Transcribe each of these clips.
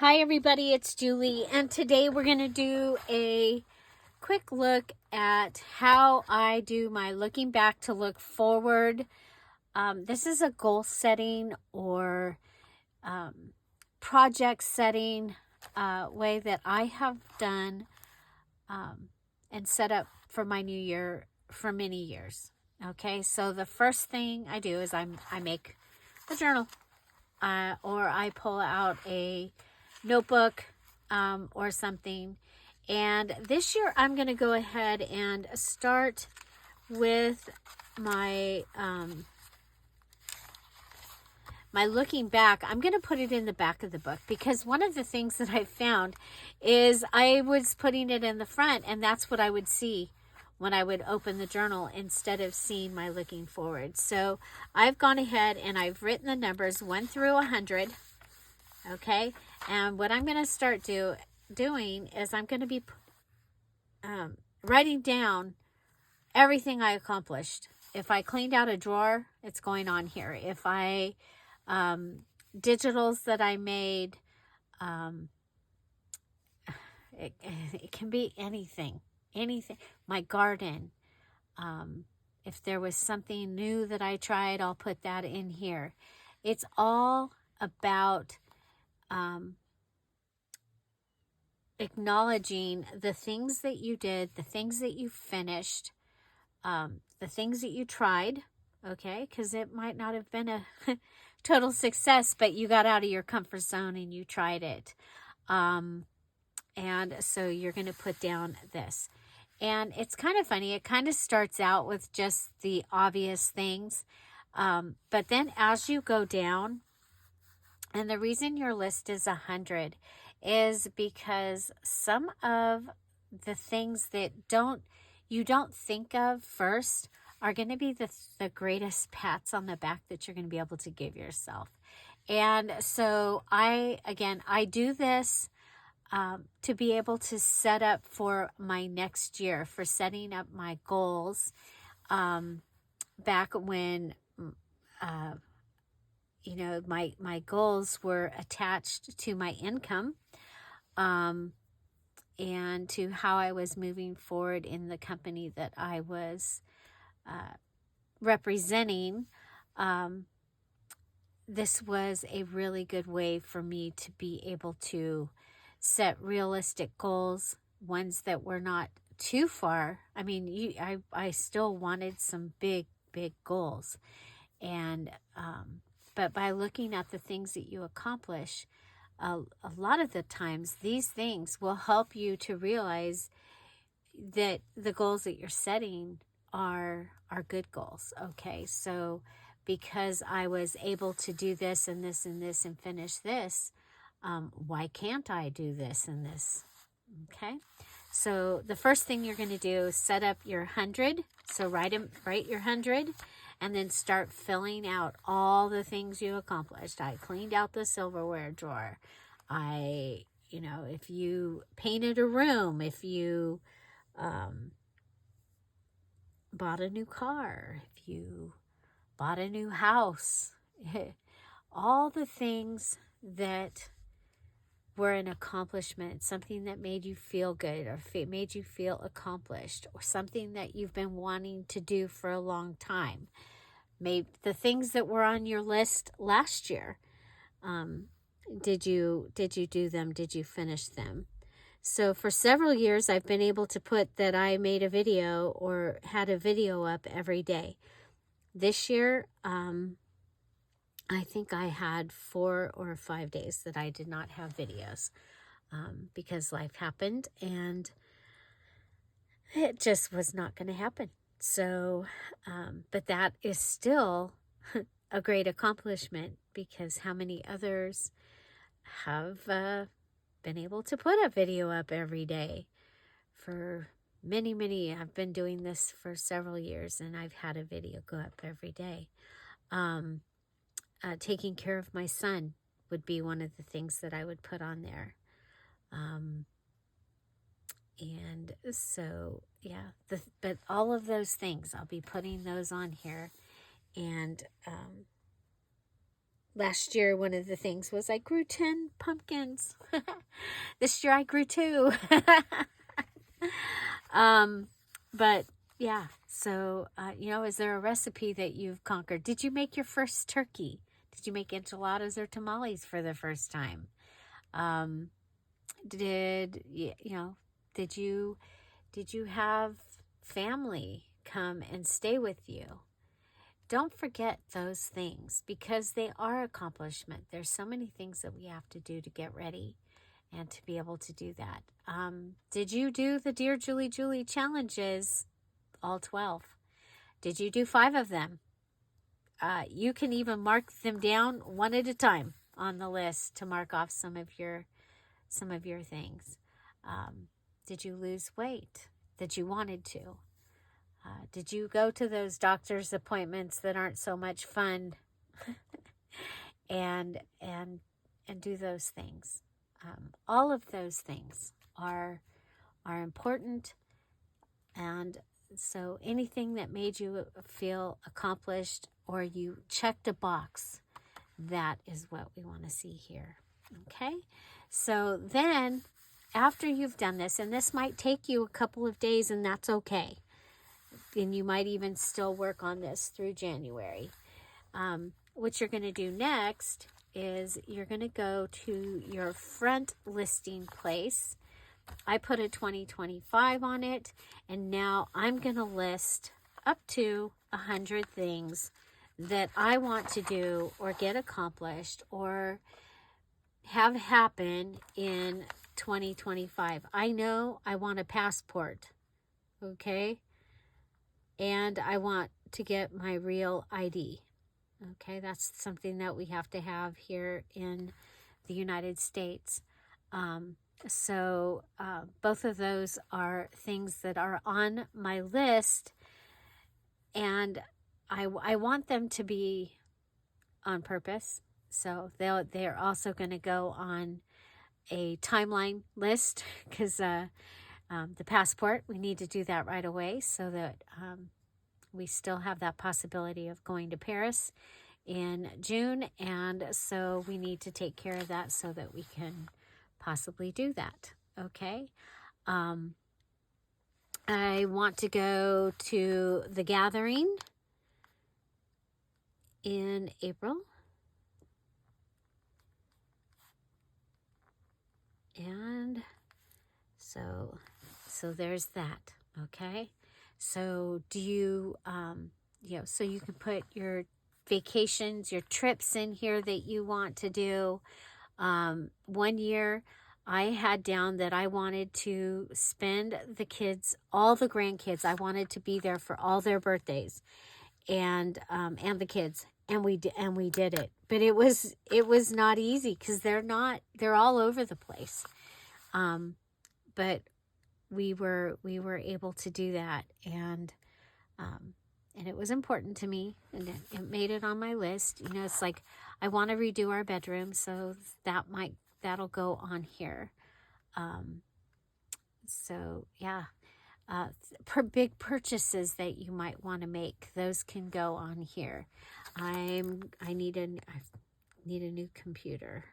Hi everybody, it's Julie, and today we're going to do a quick look at how I do my looking back to look forward. This is a goal setting or project setting way that I have done and set up for my new year for many years. Okay, so the first thing I do is I make a journal or I pull out a notebook or something. And this year I'm going to go ahead and start with my my looking back. I'm going to put it in the back of the book because one of the things that I found is I was putting it in the front, and that's what I would see when I would open the journal instead of seeing my looking forward. So I've gone ahead and I've written the numbers 1 through 100. Okay, and what I'm going to start doing is I'm going to be writing down everything I accomplished. If I cleaned out a drawer, it's going on here. If I digitals that I made, it can be anything. My garden. If there was something new that I tried, I'll put that in here. It's all about acknowledging the things that you did, the things that you finished, the things that you tried, okay? Because it might not have been a total success, but you got out of your comfort zone and you tried it. And so you're going to put down this. And it's kind of funny. It kind of starts out with just the obvious things. But then as you go down, and the reason your list is 100 is because some of the things that you don't think of first are going to be the greatest pats on the back that you're going to be able to give yourself. And so I do this to be able to set up for my next year, for setting up my goals back when my goals were attached to my income and to how I was moving forward in the company that I was representing. This was a really good way for me to be able to set realistic goals, ones that were not too far. I mean, I still wanted some big goals, and but by looking at the things that you accomplish, a lot of the times these things will help you to realize that the goals that you're setting are good goals. Okay, so because I was able to do this and this and this and finish this, why can't I do this and this? Okay, so the first thing you're going to do is set up your 100. So write your 100, and then start filling out all the things you accomplished. I cleaned out the silverware drawer. If you painted a room, if you bought a new car, if you bought a new house, all the things that were an accomplishment, something that made you feel good or made you feel accomplished, or something that you've been wanting to do for a long time. Maybe the things that were on your list last year, did you do them? Did you finish them? So for several years, I've been able to put that I made a video or had a video up every day. This year, I think I had 4 or 5 days that I did not have videos because life happened and it just was not going to happen. So, but that is still a great accomplishment, because how many others have been able to put a video up every day? For many, I've been doing this for several years, and I've had a video go up every day. Taking care of my son would be one of the things that I would put on there. And so, yeah, but all of those things, I'll be putting those on here. And Last year, one of the things was I grew 10 pumpkins. This year I grew 2. But yeah, so, is there a recipe that you've conquered? Did you make your first turkey? Did you make enchiladas or tamales for the first time? Um, did did you have family come and stay with you? Don't forget those things because they are accomplishment. There's so many things that we have to do to get ready and to be able to do that. Did you do the Dear Julie Julie challenges, all 12? Did you do 5 of them? You can even mark them down one at a time on the list to mark off some of your things. Did you lose weight that you wanted to? Did you go to those doctor's appointments that aren't so much fun and do those things? All of those things are important, and so anything that made you feel accomplished or you checked a box, that is what we want to see here. Okay, so then after you've done this, and this might take you a couple of days, and that's okay, and you might even still work on this through January. What you're going to do next is you're going to go to your front listing place. I put a 2025 on it, and now I'm going to list up to 100 things that I want to do or get accomplished or have happen in 2025. I know I want a passport, okay? And I want to get my real ID. Okay, that's something that we have to have here in the United States. So both of those are things that are on my list, and I want them to be on purpose. So they're also going to go on a timeline list because the passport, we need to do that right away so that we still have that possibility of going to Paris in June, and so we need to take care of that so that we can possibly do that. Okay. I want to go to the gathering in April. And so there's that. Okay. So do you, so you can put your vacations, your trips in here that you want to do. 1 year I had down that I wanted to spend the kids, all the grandkids, I wanted to be there for all their birthdays and the kids. And we did it, but it was not easy because they're all over the place. But we were able to do that, and it was important to me, and it made it on my list. It's like I want to redo our bedroom, so that'll go on here. So yeah, big purchases that you might want to make, those can go on here. I need a new computer.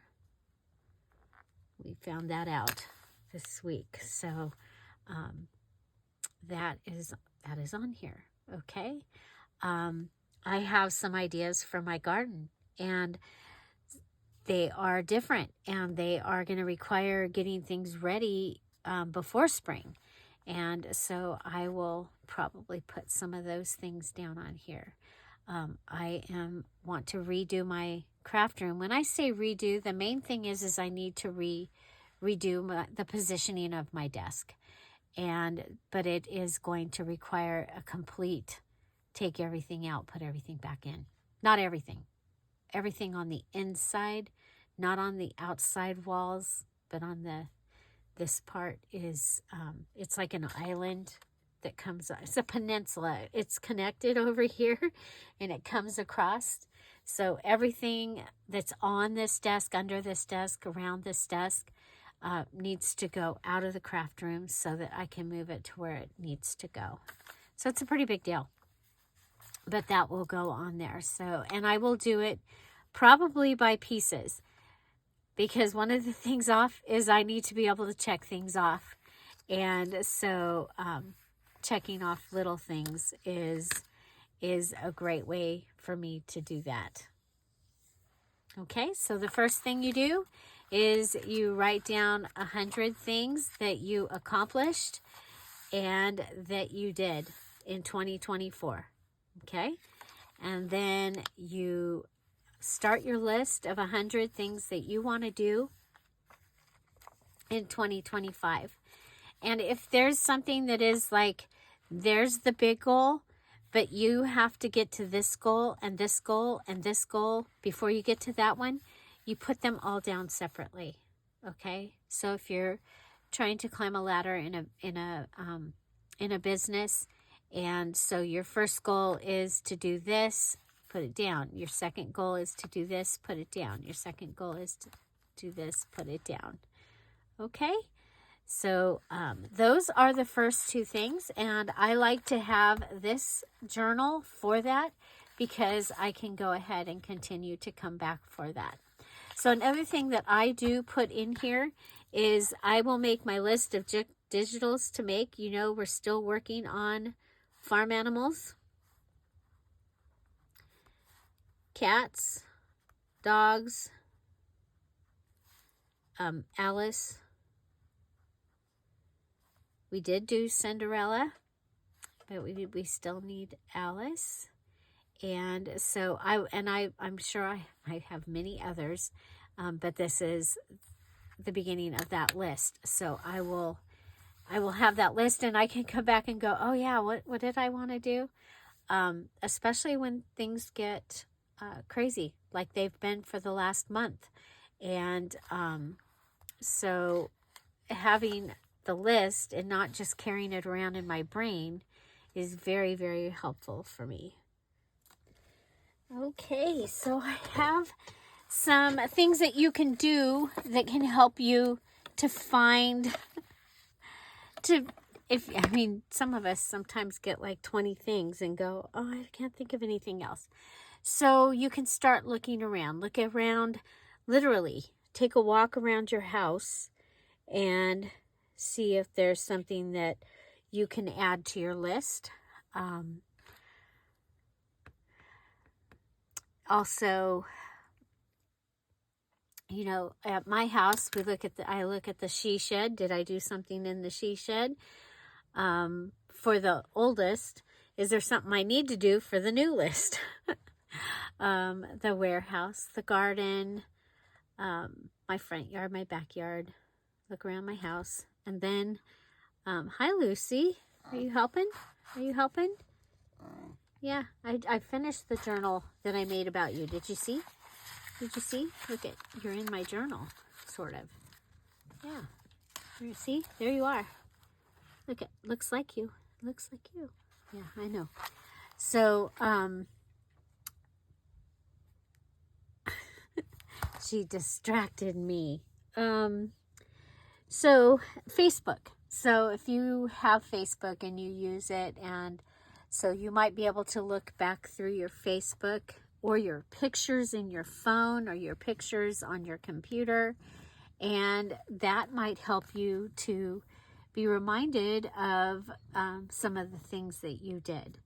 We found that out this week, so that is on here. Okay. I have some ideas for my garden, and they are different, and they are going to require getting things ready before spring. And so I will probably put some of those things down on here. I want to redo my craft room. When I say redo, the main thing is I need to redo the positioning of my desk. But it is going to require a complete take everything out, put everything back in. Not everything. Everything on the inside, not on the outside walls, but on this part is, it's like an island that comes, it's a peninsula. It's connected over here and it comes across. So everything that's on this desk, under this desk, around this desk, needs to go out of the craft room so that I can move it to where it needs to go. So it's a pretty big deal, but that will go on there. So, and I will do it probably by pieces, because one of the things off is I need to be able to check things off. And so checking off little things is a great way for me to do that. Okay, so the first thing you do is you write down 100 things that you accomplished and that you did in 2024. Okay, and then you start your list of 100 things that you want to do in 2025. And if there's something that is like, there's the big goal, but you have to get to this goal and this goal and this goal before you get to that one, you put them all down separately. Okay, so if you're trying to climb a ladder in a business, and so your first goal is to do this, put it down. Your second goal is to do this, put it down. Your second goal is to do this, put it down. Okay, so those are the first two things, and I like to have this journal for that because I can go ahead and continue to come back for that. So another thing that I do put in here is I will make my list of digitals to make. You know, we're still working on farm animals, cats, dogs, Alice. We did do Cinderella, but we still need Alice. And so I'm sure I have many others, but this is the beginning of that list. So I will have that list, and I can come back and go, oh yeah, what did I want to do? Especially when things get crazy, like they've been for the last month. And so having the list and not just carrying it around in my brain is very, very helpful for me. Okay, so I have some things that you can do that can help you to find, some of us sometimes get like 20 things and go, oh, I can't think of anything else. So you can start looking around. Look around, literally, take a walk around your house and see if there's something that you can add to your list. Also, you know, at my house, I look at the she shed. Did I do something in the she shed? For the oldest, is there something I need to do for the new list? The warehouse, the garden, my front yard, my backyard, look around my house. And then, hi, Lucy. Are you helping? Are you helping? Yeah, I finished the journal that I made about you. Did you see? Did you see? Look at, you're in my journal, sort of. Yeah. You see? There you are. Look at, looks like you. Looks like you. Yeah, I know. So, she distracted me. So Facebook. So if you have Facebook and you use it, and so you might be able to look back through your Facebook or your pictures in your phone or your pictures on your computer, and that might help you to be reminded of some of the things that you did.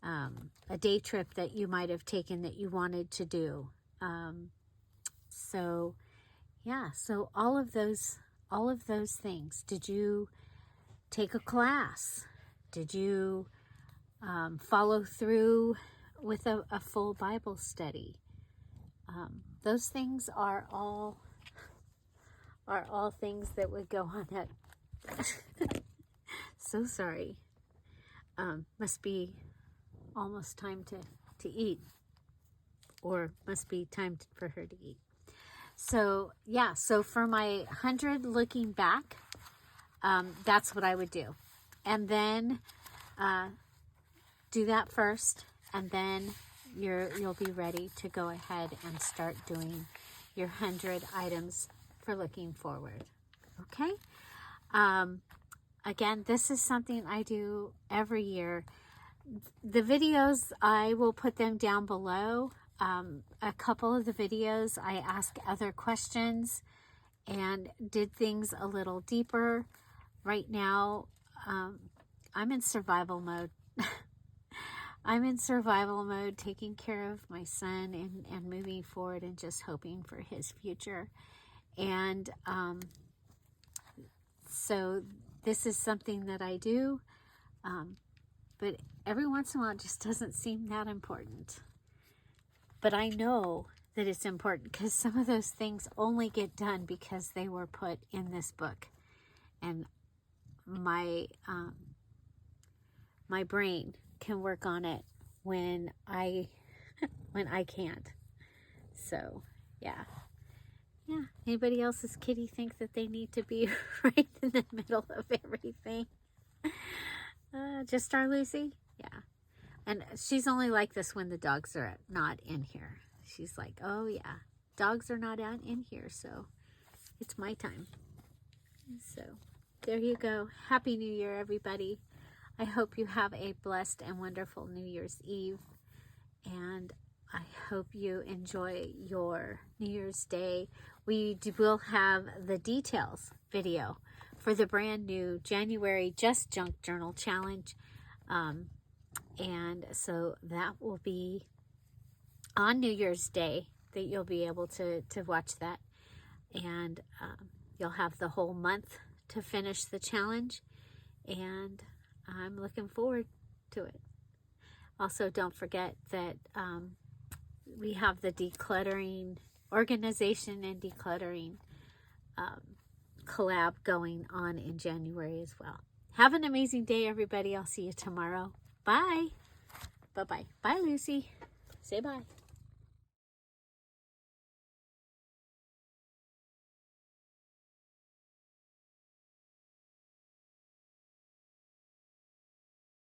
A day trip that you might have taken that you wanted to do. So yeah, so all of those things. Did you take a class? Did you follow through with a full Bible study? Those things are all things that would go on that. So sorry. Must be almost time to eat, or must be time for her to eat. So yeah, so for my 100 looking back, that's what I would do. And then do that first, and then you'll be ready to go ahead and start doing your 100 items for looking forward. Okay? Again, this is something I do every year. The videos, I will put them down below. a couple of the videos, I asked other questions and did things a little deeper. Right now, I'm in survival mode. I'm in survival mode, taking care of my son and moving forward and just hoping for his future. And so this is something that I do, but every once in a while it just doesn't seem that important. But I know that it's important because some of those things only get done because they were put in this book. And my my brain can work on it when I can't. So yeah. Anybody else's kitty think that they need to be right in the middle of everything? Just our Lucy? Yeah. And she's only like this when the dogs are not in here. She's like, oh yeah, dogs are not in here, so it's my time. So there you go. Happy New Year, everybody. I hope you have a blessed and wonderful New Year's Eve. And I hope you enjoy your New Year's Day. We will have the details video for the brand new January Just Junk Journal Challenge. And so that will be on New Year's Day that you'll be able to watch that. And you'll have the whole month to finish the challenge. And I'm looking forward to it. Also, don't forget that we have the decluttering, organization and decluttering collab going on in January as well. Have an amazing day, everybody. I'll see you tomorrow. Bye. Bye-bye. Bye, Lucy. Say bye.